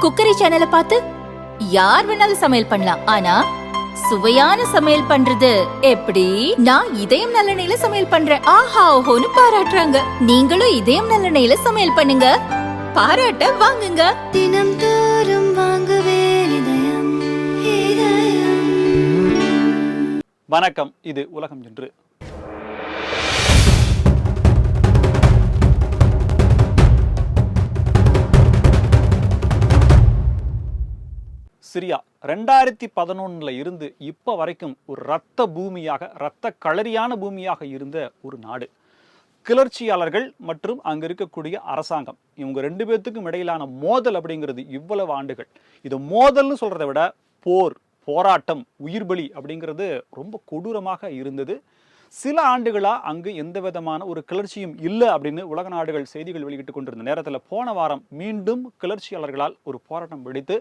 Cookery சேனலை பார்த்து யார் வேணாலும் சமையல் பண்ணலாம். ஆனா சுவையான சமையல் பண்றது எப்படி? நான் இதயம் நல்லெண்ணெயில சமையல் பண்றேன். ஆஹா ஓஹோன்னு பாராட்டுறாங்க. நீங்களும் இதயம் நல்லெண்ணெயில சமையல் பண்ணுங்க, பாராட்ட வாங்குங்க. தினம் தோறும் வாங்குவே இதயம் இதயம். வணக்கம், இது உலகம் என்று. சிரியா 2011 இருந்து இப்போ வரைக்கும் ஒரு இரத்த பூமியாக, இரத்த களரியான பூமியாக இருந்த ஒரு நாடு. கிளர்ச்சியாளர்கள் மற்றும் அங்கே இருக்கக்கூடிய அரசாங்கம், இவங்க ரெண்டு பேர்த்துக்கும் இடையிலான மோதல் அப்படிங்கிறது இவ்வளவு ஆண்டுகள். இது மோதல்னு சொல்றதை விட போர், போராட்டம், உயிர்பலி அப்படிங்கிறது ரொம்ப கொடூரமாக இருந்தது. சில ஆண்டுகளாக அங்கு எந்த விதமான ஒரு கிளர்ச்சியும் இல்லை அப்படின்னு உலக நாடுகள் செய்திகள் வெளியிட்டு கொண்டிருந்த நேரத்தில் போன வாரம் மீண்டும் கிளர்ச்சியாளர்களால் ஒரு போராட்டம் வெடித்து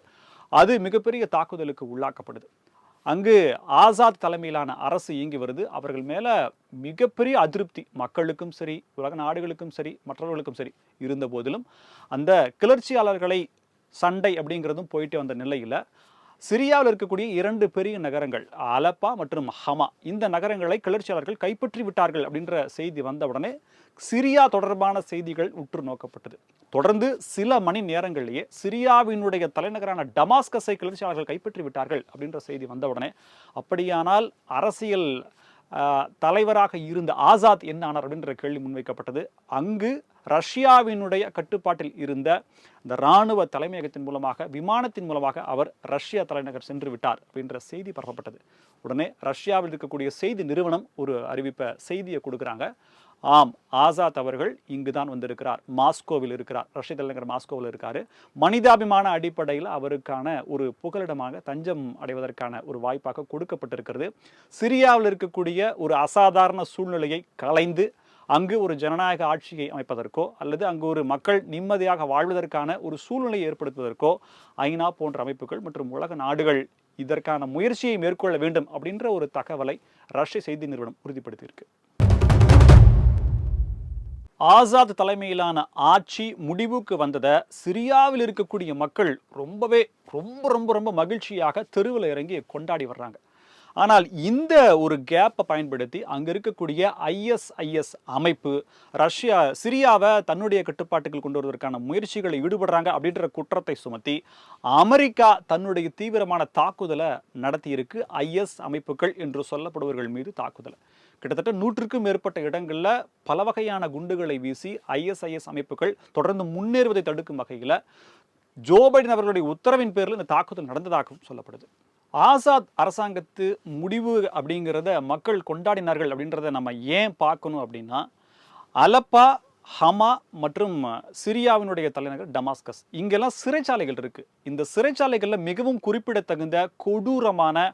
அது மிகப்பெரிய தாக்குதலுக்கு உள்ளாக்கப்படுது. அங்கு ஆசாத் தலைமையிலான அரசு இயங்கி வருது. அவர்கள் மேலே மிகப்பெரிய அதிருப்தி மக்களுக்கும் சரி, உலக நாடுகளுக்கும் சரி, மற்றவர்களுக்கும் சரி இருந்த போதிலும் அந்த கிளர்ச்சியாளர்களை சண்டை அப்படிங்கிறதும் போயிட்டு வந்த நிலையில் சிரியாவில் இருக்கக்கூடிய இரண்டு பெரிய நகரங்கள் அலப்பா மற்றும் ஹமா, இந்த நகரங்களை கிளர்ச்சியாளர்கள் கைப்பற்றி விட்டார்கள் அப்படின்ற செய்தி வந்த உடனே சிரியா தொடர்பான செய்திகள் உற்று நோக்கப்பட்டது. தொடர்ந்து சில மணி நேரங்களிலேயே சிரியாவினுடைய தலைநகரான டமாஸ்கஸை கிளர்ச்சியாளர்கள் கைப்பற்றி விட்டார்கள் அப்படின்ற செய்தி வந்த உடனே, அப்படியானால் அரசியல் தலைவராக இருந்த ஆசாத் என்ன ஆனார் அப்படின்ற கேள்வி முன்வைக்கப்பட்டது. அங்கு ரஷ்யாவினுடைய கட்டுப்பாட்டில் இருந்த இந்த இராணுவ தலைமையகத்தின் மூலமாக, விமானத்தின் மூலமாக அவர் ரஷ்யா தலைநகர் சென்று விட்டார் அப்படின்ற செய்தி பரப்பப்பட்டது. உடனே ரஷ்யாவில் இருக்கக்கூடிய செய்தி நிறுவனம் ஒரு செய்தியை கொடுக்குறாங்க. ஆம், ஆசாத் அவர்கள் இங்கு தான் வந்திருக்கிறார், மாஸ்கோவில் இருக்கிறார், ரஷ்ய தலைநகர் மாஸ்கோவில் இருக்காரு. மனிதாபிமான அடிப்படையில் அவருக்கான ஒரு புகலிடமாக தஞ்சம் அடைவதற்கான ஒரு வாய்ப்பாக கொடுக்கப்பட்டிருக்கிறது. சிரியாவில் இருக்கக்கூடிய ஒரு அசாதாரண சூழ்நிலையை களைந்து அங்கு ஒரு ஜனநாயக ஆட்சியை அமைப்பதற்கோ அல்லது அங்கு ஒரு மக்கள் நிம்மதியாக வாழ்வதற்கான ஒரு சூழ்நிலையை ஏற்படுத்துவதற்கோ ஐநா போன்ற அமைப்புகள் மற்றும் உலக நாடுகள் இதற்கான முயற்சியை மேற்கொள்ள வேண்டும் அப்படின்ற ஒரு தகவலை ரஷ்ய செய்தி நிறுவனம் உறுதிப்படுத்தியிருக்கு. ஆசாத் தலைமையிலான ஆட்சி முடிவுக்கு வந்ததை சிரியாவில் இருக்கக்கூடிய மக்கள் ரொம்பவே ரொம்ப மகிழ்ச்சியாக தெருவில் இறங்கி கொண்டாடி வர்றாங்க. ஆனால் இந்த ஒரு கேப்பை பயன்படுத்தி அங்கே இருக்கக்கூடிய ISIS அமைப்பு சிரியாவை தன்னுடைய கட்டுப்பாட்டுகள் கொண்டு வருவதற்கான முயற்சிகளை ஈடுபடுறாங்க அப்படின்ற குற்றத்தை சுமத்தி அமெரிக்கா தன்னுடைய தீவிரமான தாக்குதலை நடத்தியிருக்கு. IS அமைப்புகள் என்று சொல்லப்படுபவர்கள் மீது தாக்குதலை கிட்டத்தட்ட 100க்கும் மேற்பட்ட இடங்களில் பல வகையான குண்டுகளை வீசி ISIS அமைப்புகள் தொடர்ந்து முன்னேறுவதை தடுக்கும் வகையில் ஜோ பைடன் அவர்களுடைய உத்தரவின் பேரில் இந்த தாக்குதல் நடந்ததாகவும் சொல்லப்படுது. ஆசாத் அரசாங்கத்து முடிவு அப்படிங்கிறத மக்கள் கொண்டாடினார்கள் அப்படின்றத நம்ம ஏன் பார்க்கணும் அப்படின்னா, அலப்பா, ஹமா மற்றும் சிரியாவினுடைய தலைநகர் டமாஸ்கஸ், இங்கெல்லாம் சிறைச்சாலைகள் இருக்கு. இந்த சிறைச்சாலைகளில் மிகவும் குறிப்பிடத்தகுந்த கொடூரமான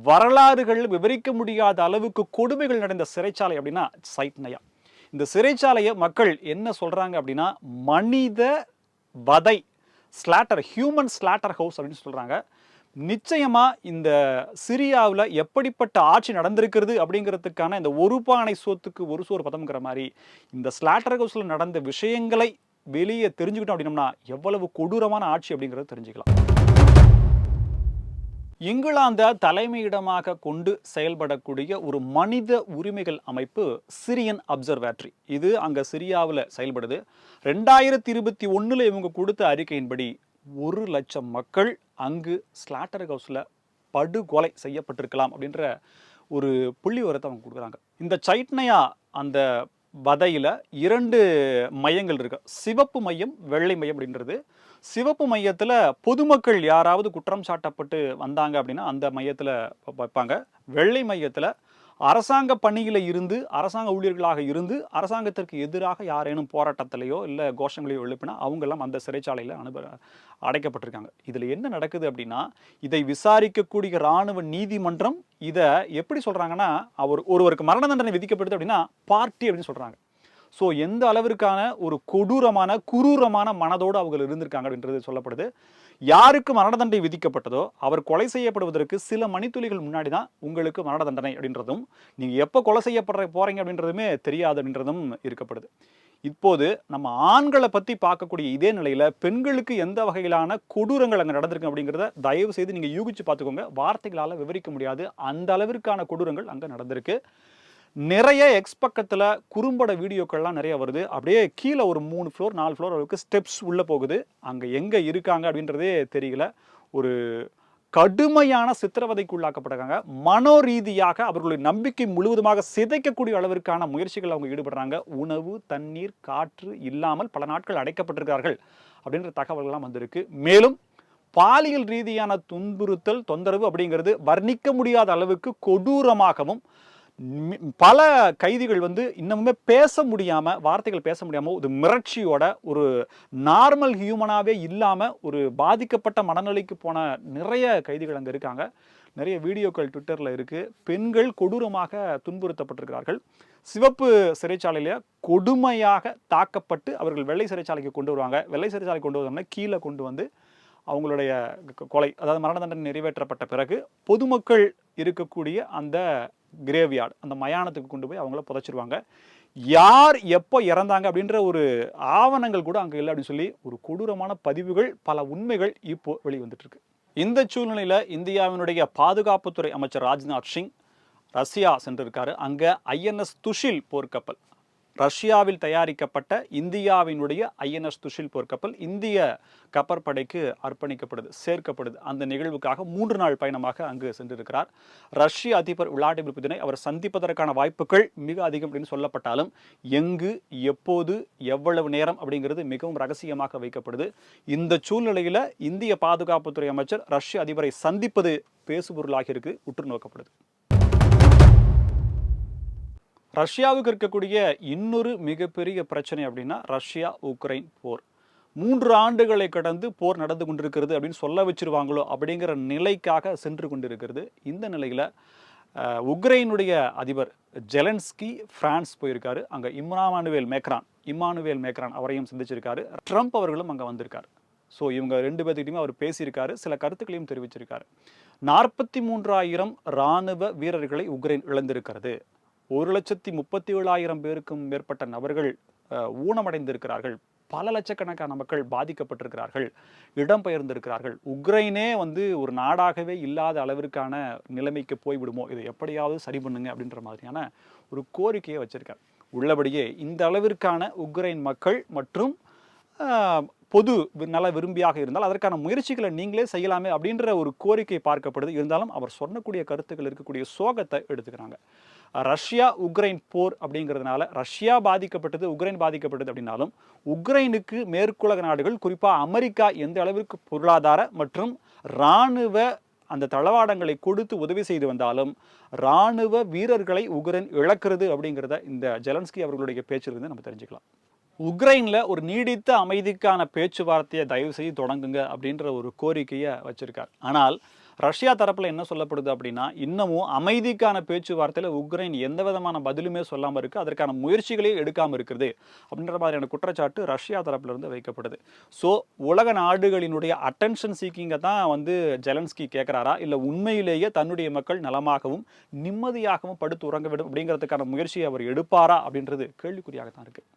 வரலாறுகள் விவரிக்க முடியாத அளவுக்கு கொடுமைகள் நடந்த சிறைச்சாலை அப்படின்னா சைட்னயா. இந்த சிறைச்சாலையை மக்கள் என்ன சொல்றாங்க அப்படின்னா, மனித வதை, ஸ்லாட்டர், ஹியூமன் ஸ்லாட்டர் ஹவுஸ் அப்படின்னு சொல்றாங்க. நிச்சயமா இந்த சிரியாவில் எப்படிப்பட்ட ஆட்சி நடந்திருக்கிறது அப்படிங்கிறதுக்கான இந்த ஒரு பானை சோத்துக்கு ஒரு சோறு பதம்ங்கிற மாதிரி இந்த ஸ்லாட்டர் ஹவுஸில் நடந்த விஷயங்களை வெளியே தெரிஞ்சுக்கிட்டோம் அப்படின்னம்னா எவ்வளவு கொடூரமான ஆட்சி அப்படிங்கிறத தெரிஞ்சுக்கலாம். இங்கிலாந்தை தலைமையிடமாக கொண்டு செயல்படக்கூடிய ஒரு மனித உரிமைகள் அமைப்பு சிரியன் அப்சர்வேட்டரி, இது அங்கே சிரியாவில் செயல்படுது. 2021 இவங்க கொடுத்த அறிக்கையின்படி 1,00,000 மக்கள் அங்கு ஸ்லாட்டர் ஹவுஸில் படுகொலை செய்யப்பட்டிருக்கலாம் அப்படின்ற ஒரு புள்ளி விவரத்தை அவங்க கொடுக்குறாங்க. இந்த சைட்னயா அந்த வதையில் 2 மையங்கள் இருக்கு. சிவப்பு மையம், வெள்ளை மையம் அப்படின்றது. சிவப்பு மையத்தில் பொதுமக்கள் யாராவது குற்றம் சாட்டப்பட்டு வந்தாங்க அப்படின்னா அந்த மையத்தில் வைப்பாங்க. வெள்ளை மையத்தில் அரசாங்க பணியில் இருந்து, அரசாங்க ஊழியர்களாக இருந்து அரசாங்கத்திற்கு எதிராக யாரேனும் போராட்டத்திலேயோ இல்லை கோஷங்களையோ எழுப்பினா அவங்கெல்லாம் அந்த சிறைச்சாலையில் அடைக்கப்பட்டிருக்காங்க. இதில் என்ன நடக்குது அப்படின்னா, இதை விசாரிக்கக்கூடிய இராணுவ நீதிமன்றம் இதை எப்படி சொல்கிறாங்கன்னா, ஒருவருக்கு மரண தண்டனை விதிக்கப்படுது அப்படின்னா பார்ட்டி அப்படின்னு சொல்கிறாங்க. ஸோ எந்த அளவிற்கான ஒரு குரூரமான மனதோடு அவங்க இருந்திருக்காங்க அப்படின்றது சொல்லப்படுது. யாருக்கு மரண தண்டனை விதிக்கப்பட்டதோ அவர் கொலை செய்யப்படுவதற்கு சில மணித்துளிகள் முன்னாடி தான் உங்களுக்கு மரண தண்டனை அப்படின்றதும், நீங்கள் எப்போ கொலை செய்யப்படுற போறீங்க அப்படின்றதுமே தெரியாது அப்படின்றதும் இருக்கப்படுது. இப்போது நம்ம ஆண்களை பற்றி பார்க்கக்கூடிய இதே நிலையில் பெண்களுக்கு எந்த வகையிலான கொடூரங்கள் அங்கே நடந்திருக்கு அப்படிங்கிறத தயவு செய்து நீங்கள் யூகிச்சு பார்த்துக்கோங்க. வார்த்தைகளால் விவரிக்க முடியாது, அந்த அளவிற்கான கொடூரங்கள் அங்கே நடந்திருக்கு. நிறைய எக்ஸ் பக்கத்தில் குறும்பட வீடியோக்கள்லாம் நிறைய வருது. அப்படியே கீழே ஒரு 3 ஃப்ளோர் 4 ஃப்ளோர் அளவுக்கு ஸ்டெப்ஸ் உள்ளே போகுது. அங்கே எங்கே இருக்காங்க அப்படின்றதே தெரியல. ஒரு கடுமையான சித்திரவதைக்கு உள்ளாக்கப்பட்டிருக்காங்க. மனோ ரீதியாக அவர்களுடைய நம்பிக்கை முழுவதுமாக சிதைக்கக்கூடிய அளவிற்கான முயற்சிகள் அவங்க ஈடுபடுறாங்க. உணவு, தண்ணீர், காற்று இல்லாமல் பல நாட்கள் அடைக்கப்பட்டிருக்கிறார்கள் அப்படின்ற தகவல்கள்லாம் வந்திருக்கு. மேலும் பாலியல் ரீதியான துன்புறுத்தல், தொந்தரவு அப்படிங்கிறது வர்ணிக்க முடியாத அளவுக்கு கொடூரமாகவும், பல கைதிகள் இன்னமுமே பேச முடியாம, வார்த்தைகள் பேச முடியாம, ஒரு மிரட்சியோட, ஒரு நார்மல் ஹியூமனாவே இல்லாம ஒரு பாதிக்கப்பட்ட மனநிலைக்கு போன நிறைய கைதிகள் அங்க இருக்காங்க. நிறைய வீடியோக்கள் ட்விட்டர்ல இருக்கு. பெண்கள் கொடூரமாக துன்புறுத்தப்பட்டிருக்கிறார்கள். சிவப்பு சிறைச்சாலையில கொடுமையாக தாக்கப்பட்டு அவர்கள் வெள்ளை சிறைச்சாலைக்கு கொண்டு வருவாங்க. வெள்ளை சிறைச்சாலை கொண்டு வந்தோம்னா கீழே கொண்டு வந்து அவங்களுடைய கொலை, அதாவது மரண தண்டனை நிறைவேற்றப்பட்ட பிறகு பொதுமக்கள் இருக்கக்கூடிய அந்த கிரேவ்யார்டு, அந்த மயானத்துக்கு கொண்டு போய் அவங்கள புதைச்சிருவாங்க. யார் எப்போ இறந்தாங்க அப்படின்ற ஒரு ஆவணங்கள் கூட அங்கே இல்லை அப்படின்னு சொல்லி ஒரு கொடூரமான பதிவுகள், பல உண்மைகள் இப்போ வெளிவந்துட்டு இருக்கு. இந்த சூழ்நிலையில இந்தியாவினுடைய பாதுகாப்புத்துறை அமைச்சர் ராஜ்நாத் சிங் ரஷ்யா சென்றிருக்காரு. அங்க INS துஷில் போர்க்கப்பல், ரஷ்யாவில் தயாரிக்கப்பட்ட இந்தியாவினுடைய INS துஷில் போர்க்கப்பல் இந்திய கப்பற்படைக்கு அர்ப்பணிக்கப்படுது, சேர்க்கப்படுது. அந்த நிகழ்வுக்காக 3 நாள் பயணமாக அங்கு சென்றிருக்கிறார். ரஷ்ய அதிபர் விளாடிமிர் புதினை அவர் சந்திப்பதற்கான வாய்ப்புகள் மிக அதிகம் அப்படின்னு சொல்லப்பட்டாலும் எங்கு, எப்போது, எவ்வளவு நேரம் அப்படிங்கிறது மிகவும் ரகசியமாக வைக்கப்படுது. இந்த சூழ்நிலையில இந்திய பாதுகாப்புத்துறை அமைச்சர் ரஷ்ய அதிபரை சந்திப்பது பேசுபொருளாக இருக்கு, உற்று நோக்கப்படுது. ரஷ்யாவுக்கு இருக்கக்கூடிய இன்னொரு மிகப்பெரிய பிரச்சனை அப்படின்னா ரஷ்யா உக்ரைன் போர். 3 ஆண்டுகளை கடந்து போர் நடந்து கொண்டிருக்கிறது அப்படின்னு சொல்ல வச்சிருவாங்களோ அப்படிங்கிற நிலைக்காக சென்று கொண்டிருக்கிறது. இந்த நிலையில் உக்ரைனுடைய அதிபர் ஜெலன்ஸ்கி பிரான்ஸ் போயிருக்காரு. அங்கே இம்மானுவேல் மேக்ரான் அவரையும் சந்திச்சிருக்காரு. ட்ரம்ப் அவர்களும் அங்கே வந்திருக்காரு. ஸோ இவங்க 2 பேர்கிட்டையுமே அவர் பேசியிருக்காரு, சில கருத்துக்களையும் தெரிவிச்சிருக்காரு. 43,000 இராணுவ வீரர்களை உக்ரைன் இழந்திருக்கிறது. 1,37,000 பேருக்கும் மேற்பட்ட நபர்கள் ஊனமடைந்திருக்கிறார்கள். பல லட்சக்கணக்கான மக்கள் பாதிக்கப்பட்டிருக்கிறார்கள், இடம்பெயர்ந்திருக்கிறார்கள். உக்ரைனே ஒரு நாடாகவே இல்லாத அளவிற்கான நிலைமைக்கு போய்விடுமோ, இதை எப்படியாவது சரி பண்ணுங்க அப்படின்ற மாதிரியான ஒரு கோரிக்கையை வச்சிருக்கார். உள்ளபடியே இந்த அளவிற்கான உக்ரைன் மக்கள் மற்றும் பொது நல விரும்பியாக இருந்தால் அதற்கான முயற்சிகளை நீங்களே செய்யலாமே அப்படின்ற ஒரு கோரிக்கை பார்க்கப்படுது. இருந்தாலும் அவர் சொன்னக்கூடிய கருத்துக்கள் இருக்கக்கூடிய சோகத்தை எடுத்துக்கிறாங்க. ரஷ்யா உக்ரைன் போர் அப்படிங்கிறதுனால ரஷ்யா பாதிக்கப்பட்டது, உக்ரைன் பாதிக்கப்பட்டது அப்படின்னாலும் உக்ரைனுக்கு மேற்குலக நாடுகள், குறிப்பாக அமெரிக்கா எந்த அளவிற்கு பொருளாதார மற்றும் இராணுவ அந்த தளவாடங்களை கொடுத்து உதவி செய்து வந்தாலும் இராணுவ வீரர்களை உக்ரைன் இழக்கிறது அப்படிங்கிறத இந்த ஜெலன்ஸ்கி அவர்களுடைய பேச்சிலிருந்து நம்ம தெரிஞ்சுக்கலாம். உக்ரைனில் ஒரு நீடித்த அமைதிக்கான பேச்சுவார்த்தையை தயவு செய்து தொடங்குங்க அப்படின்ற ஒரு கோரிக்கையை வச்சிருக்கார். ஆனால் ரஷ்யா தரப்பில் என்ன சொல்லப்படுது அப்படின்னா, இன்னமும் அமைதிக்கான பேச்சுவார்த்தையில் உக்ரைன் எந்த விதமான பதிலுமே சொல்லாமல் இருக்குது, அதற்கான முயற்சிகளே எடுக்காமல் இருக்குது அப்படின்ற மாதிரியான குற்றச்சாட்டு ரஷ்யா தரப்பிலிருந்து வைக்கப்படுது. ஸோ உலக நாடுகளினுடைய அட்டென்ஷன் சீக்கிங்கை தான் ஜெலன்ஸ்கி கேட்குறாரா, இல்லை உண்மையிலேயே தன்னுடைய மக்கள் நலமாகவும் நிம்மதியாகவும் படுத்து உறங்க வேண்டும் அப்படிங்கிறதுக்கான முயற்சியை அவர் எடுப்பாரா அப்படின்றது கேள்விக்குறியாக தான் இருக்குது.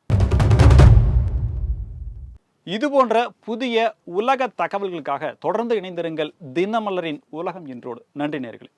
இது போன்ற புதிய உலக தகவல்களுக்காக தொடர்ந்து இணைந்திருங்கள் தினமலரின் உலகம் இன்றோடு. நன்றி நேயர்களே.